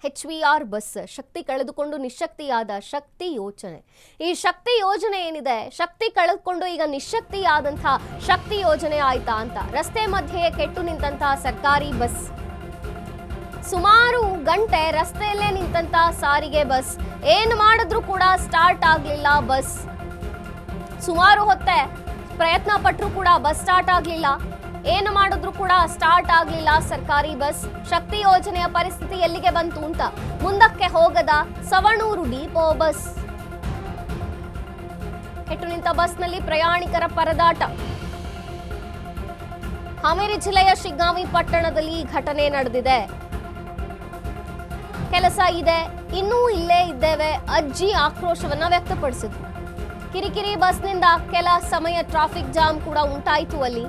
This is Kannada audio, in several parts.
HVR ಬಸ್ ಶಕ್ತಿ ಕಳೆದುಕೊಂಡು ನಿಶಕ್ತಿಯಾದ ಶಕ್ತಿ ಯೋಜನೆ. ಈ ಶಕ್ತಿ ಯೋಜನೆ ಏನಿದೆ, ಶಕ್ತಿ ಕಳೆದುಕೊಂಡು ಈಗ ನಿಶಕ್ತಿಯಾದಂಥ ಶಕ್ತಿ ಯೋಜನೆ ಆಯ್ತಾ ಅಂತ ರಸ್ತೆ ಮಧ್ಯೆ ಕೆಟ್ಟು ನಿಂತಹ ಸರ್ಕಾರಿ ಬಸ್. ಸುಮಾರು ಗಂಟೆ ರಸ್ತೆಯಲ್ಲೇ ನಿಂತ ಸಾರಿಗೆ ಬಸ್, ಏನು ಮಾಡಿದ್ರು ಕೂಡ ಸ್ಟಾರ್ಟ್ ಆಗಲಿಲ್ಲ ಬಸ್. ಸುಮಾರು ಹೊತ್ತೆ ಪ್ರಯತ್ನ ಪಟ್ಟರು ಕೂಡ ಬಸ್ ಸ್ಟಾರ್ಟ್ ಆಗಲಿಲ್ಲ. ಏನು ಮಾಡಿದ್ರು ಕೂಡ ಸ್ಟಾರ್ಟ್ ಆಗಲಿಲ್ಲ ಸರ್ಕಾರಿ ಬಸ್. ಶಕ್ತಿ ಯೋಜನೆಯ ಪರಿಸ್ಥಿತಿ ಎಲ್ಲಿಗೆ ಬಂತು ಅಂತ ಮುಂದಕ್ಕೆ ಹೋಗದ ಸವಣೂರು ಡಿಪೋ ಬಸ್. ಕೆಟ್ಟು ನಿಂತ ಬಸ್ನಲ್ಲಿ ಪ್ರಯಾಣಿಕರ ಪರದಾಟ. ಹಾವೇರಿ ಜಿಲ್ಲೆಯ ಶಿಗ್ಗಾಂವಿ ಪಟ್ಟಣದಲ್ಲಿ ಘಟನೆ ನಡೆದಿದೆ. ಕೆಲಸ ಇದೆ, ಇನ್ನೂ ಇಲ್ಲೇ ಇದ್ದೇವೆ ಅಜ್ಜಿ ಆಕ್ರೋಶವನ್ನ ವ್ಯಕ್ತಪಡಿಸಿದ್ರು. ಕಿರಿಕಿರಿ ಬಸ್ನಿಂದ ಕೆಲ ಸಮಯ ಟ್ರಾಫಿಕ್ ಜಾಮ್ ಕೂಡ ಉಂಟಾಯಿತು. ಅಲ್ಲಿ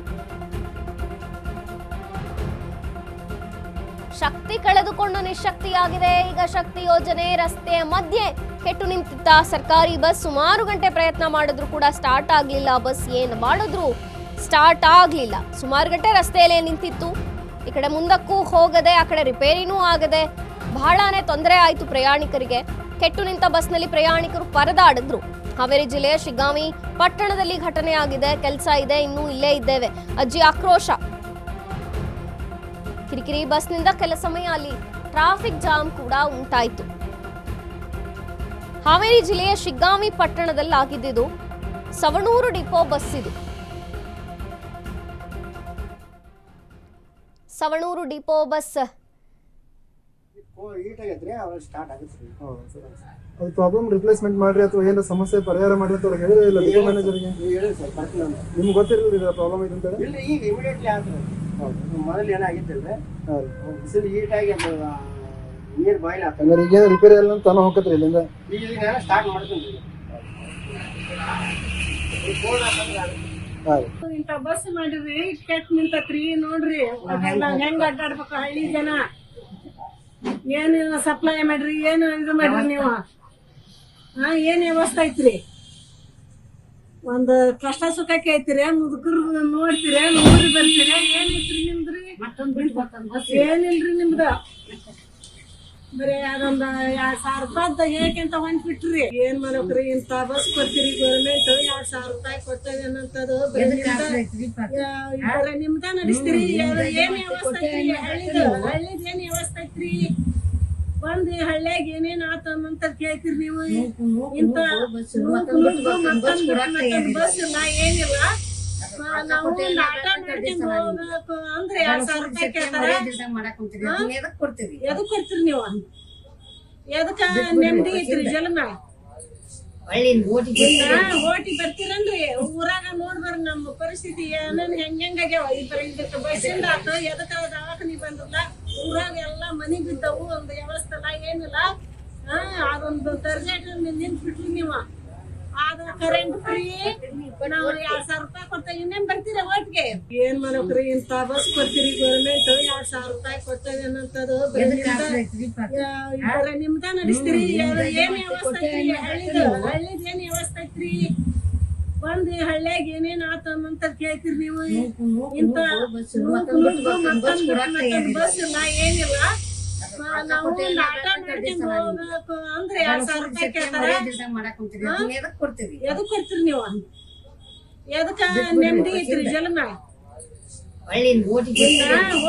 ಶಕ್ತಿ ಕಳೆದುಕೊಂಡು ನಿಶಕ್ತಿಯಾಗಿದೆ. ಈಗ ಶಕ್ತಿ ಯೋಜನೆ ರಸ್ತೆಯ ಮಧ್ಯೆ ಕೆಟ್ಟು ನಿಂತಿದ್ದ ಸರ್ಕಾರಿ ಬಸ್. ಸುಮಾರು ಗಂಟೆ ಪ್ರಯತ್ನ ಮಾಡಿದ್ರು ಕೂಡ ಸ್ಟಾರ್ಟ್ ಆಗಲಿಲ್ಲ ಬಸ್. ಏನು ಮಾಡಿದ್ರು ಸ್ಟಾರ್ಟ್ ಆಗಲಿಲ್ಲ. ಸುಮಾರು ಗಂಟೆ ರಸ್ತೆಯಲ್ಲೇ ನಿಂತಿತ್ತು. ಈ ಕಡೆ ಮುಂದಕ್ಕೂ ಹೋಗದೆ, ಆ ಕಡೆ ರಿಪೇರಿನೂ ಆಗದೆ ಬಹಳನೇ ತೊಂದರೆ ಆಯಿತು ಪ್ರಯಾಣಿಕರಿಗೆ. ಕೆಟ್ಟು ನಿಂತ ಬಸ್ನಲ್ಲಿ ಪ್ರಯಾಣಿಕರು ಪರದಾಡಿದ್ರು. ಹಾವೇರಿ ಜಿಲ್ಲೆಯ ಶಿಗ್ಗಾಂವಿ ಪಟ್ಟಣದಲ್ಲಿ ಘಟನೆ ಆಗಿದೆ. ಕೆಲಸ ಇದೆ, ಇನ್ನೂ ಇಲ್ಲೇ ಇದ್ದೇವೆ ಅಜ್ಜಿ ಆಕ್ರೋಶ. ಕಿರಿಕಿರಿ ಬಸ್ನಿಂದ ಕೆಲ ಸಮಯ ಅಲ್ಲಿ ಟ್ರಾಫಿಕ್ ಜಾಮ್ ಕೂಡ ಉಂಟಾಯಿತು. ಹಾವೇರಿ ಜಿಲ್ಲೆಯ ಶಿಗ್ಗಾಂವಿ ಪಟ್ಟಣದಲ್ಲಿ ಆಗಿದ್ದು ಸವಣೂರು ಡಿಪೋ ಬಸ್. ಇದು ಸವಣೂರು ಡಿಪೋ ಬಸ್. ಅದು ಪ್ರಾಬ್ಲಮ್ ರಿಪ್ಲೇಸ್ಮೆಂಟ್ ಮಾಡ್ರಿ ಅಥವಾ ಏನೋ ಸಮಸ್ಯೆ ಪರಿಹಾರ ಮಾಡ್ರಿ ಅಂತ ಅವ್ರಿಗೆ ಹೇಳಿದ್ರೆ ಇಲ್ಲ ಡಿಪೋ ಮ್ಯಾನೇಜರ್ಗೆ ನಿಮ್ಗೆ ಗೊತ್ತಿರಲಿಲ್ಲ ಇದು ಪ್ರಾಬ್ಲಮ್ ಇದೆ ಅಂತ ಹೇಳಿ? ಈಗ ಇಮಿಡಿಯೇಟ್ಲಿ ಆದ್ರೆ ಮೊದಲು ಏನಾಗಿದ್ದಿಲ್ಲ, ಬಿಸಿಲು ಹೀಟಾಗಿ ನೀರು ಬಾಯ್ಲ್ ಆಗ್ತದೆ. ಹಂಗಾರೆ ಈಗೇನು ರಿಪೇರಿ ಎಲ್ಲ ತಾನು ಹೋಗತ್ರಿ ಇಲ್ಲಿಂದ? ಈಗ ನಾನು ಸ್ಟಾರ್ಟ್ ಮಾಡ್ತೀನಿ. ಇಂಥ ಬಸ್ ಮಾಡಿದ್ರಿ ಕೆಟ್ಟ ನಿಂತತ್ರಿ ನೋಡ್ರಿ. ನಾವ್ ಹೆಂಗ್ ಅಡ್ಡಾಡ್ಬೇಕು ಹಳ್ಳಿ ಜನ? ಏನು ಸಪ್ಲೈ ಮಾಡ್ರಿ, ಏನು ಇದು ಮಾಡ್ರಿ ನೀವು? ಏನ್ ವ್ಯವಸ್ಥೆ ಐತ್ರಿ? ಒಂದ್ ಕಷ್ಟ ಸುಖಕ್ಕೆ ಐತಿರಿ, ಮುದುಕರು ನೋಡ್ತೀರಿ, ನೋಡಿ ಬರ್ತೀರಿ. ಏನೈತ್ರಿ ನಿಮ್ದ್ರಿ? ಏನಿಲ್ರಿ ನಿಮ್ದ. ಬರೀ ಅದೊಂದ್ 2,000 ರೂಪಾಯ್ದ ಹೇಗಂತ ಹೊಂಟ್ಬಿಟ್ರಿ. ಏನ್ ಮಾಡ್ಬೇಕ್ರಿ? ಇಂತ ಬಸ್ ಕೊಡ್ತೀರಿ ಗೌರ್ಮೆಂಟ್, 2,000 ರೂಪಾಯಿ ಕೊಡ್ತೇವೆ ಅನ್ನೋಂಥದ್ದು ನಿಮ್ದ ನಡೆಸ್ತೀರಿ. ಏನ್ ವ್ಯವಸ್ಥೆ ಐತ್ರಿ? ಹಳ್ಳಿದ್ ಏನ್ ವ್ಯವಸ್ಥೆ ಐತ್ರಿ? ಒಂದ್ ಹಳ್ಳಿಯಾಗ ಏನೇನ್ ಆತ ಅಂತ ಕೇಳ್ತೀರಿ ನೀವು. ಇಂತ ಬಸ್ ಇಲ್ಲ, ಏನಿಲ್ಲ. ನಾವು ಆಟ ಮಾಡ್ಕೊಂಡು ಹೋಗ್ಬೇಕು ಅಂದ್ರೆ 2,000 ರೂಪಾಯಿ ಕೇಳ್ತಾರೆ. ಎದಕ್ ಕೊಡ್ತೀರಿ ನೀವು? ಎದಕ್ಕ ನೆಮ್ಮದಿ ಐತ್ರಿ ಜನ್ಮ? ಓಟಿ ಬರ್ತೀರನ್ರಿ? ಊರಾಗ ನೋಡ್ಬಾರ ನಮ್ಮ ಪರಿಸ್ಥಿತಿ ಏನೇನ್ ಹೆಂಗಾಗ್ಯಾವ. ಬಸ್ಸಿಂದ ಆತ ಎದಕ್ಕ ದವಾಖಾನಿ ಬಂದಿಲ್ಲ. ಊರಾಗ ಎಲ್ಲಾ ಮನಿ ಬಿದ್ದವು, ಒಂದು ವ್ಯವಸ್ಥೆ ಇಲ್ಲ, ಏನಿಲ್ಲ. ಅದೊಂದು ತರ್ಜೆಟ್ ನಿಂತ್ಬಿಟ್ರಿ ನೀವು. ಅದ ಕರೆಂಟ್ ಫ್ರೀ, ನಾವು 2,000 ರೂಪಾಯಿ ಕೊಡ್ತೇವೆ. ಇನ್ನೇನ್ ಬರ್ತೀರ ಓಟ್ಗೆ? ಏನ್ ಮಾಡ್ಬೇಕ್ರಿ? ಇಂತ ಬಸ್ ಕೊಡ್ತೀರಿ ಗೌರ್ಮೆಂಟ್, 2,000 ರೂಪಾಯಿ ಕೊಡ್ತೇವೆ ಅನ್ನೋಂಥದ್ದು ನಿಮ್ದ ನಡೆಸ್ತೀರಿ. ಏನ್ ವ್ಯವಸ್ಥೆ ಐತ್ರಿ? ಹಳ್ಳಿದ್ ಏನ್ ವ್ಯವಸ್ಥೆ ಐತ್ರಿ? ಒಂದ್ ಹಳ್ಳಿಯಾಗ ಏನೇನ್ ಆತ ಅಂತ ಕೇಳ್ತೀರಿ ನೀವು. ಇಂತ ಬಸ್ ಇಲ್ಲ, ಏನಿಲ್ಲ. ನಾವು ಆಟ ಮಾಡ್ಕೊಂಡು ಹೋಗ್ಬೇಕು ಅಂದ್ರೆ 2,000 ರೂಪಾಯಿ ಕೇಳ್ತಾರೆ. ಎದಕ್ ಕೊಡ್ತೀರಿ ನೀವು? ಎದಕ್ಕ ನೆಮ್ಮದಿ ಐತ್ರಿ ಜನ್ಮ?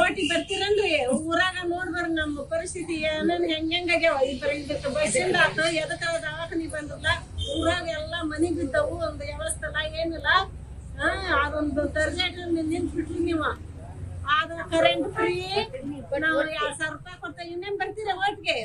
ಓಟಿ ಬರ್ತೀರನ್ರಿ? ಊರಾಗ ನೋಡ್ಬಾರ ನಮ್ಮ ಪರಿಸ್ಥಿತಿ ಏನೇನ್ ಹೆಂಗಾಗ್ಯಾವ. ಬಸ್ಸಿಂದ ಆತ ಎದಕ್ಕ ದವಾಖಾನಿ ಬಂದಿಲ್ಲ. ಊರಾಗ ಎಲ್ಲಾ ಮನಿ ಬಿದ್ದವು, ಒಂದು ವ್ಯವಸ್ಥೆ ಇಲ್ಲ, ಏನಿಲ್ಲ. ಅದೊಂದು ತರ್ಜೆಟ್ ನಿಂತ್ಬಿಟ್ರಿ ನೀವು. ಅದ ಕರೆಂಟ್ ಫ್ರೀ, ನಾವು 2,000 ರೂಪಾಯಿ ಕೊಡ್ತೇವೆ. ಇನ್ನೇನ್ ಬರ್ತೀರ ಓಟ್ಗೆ?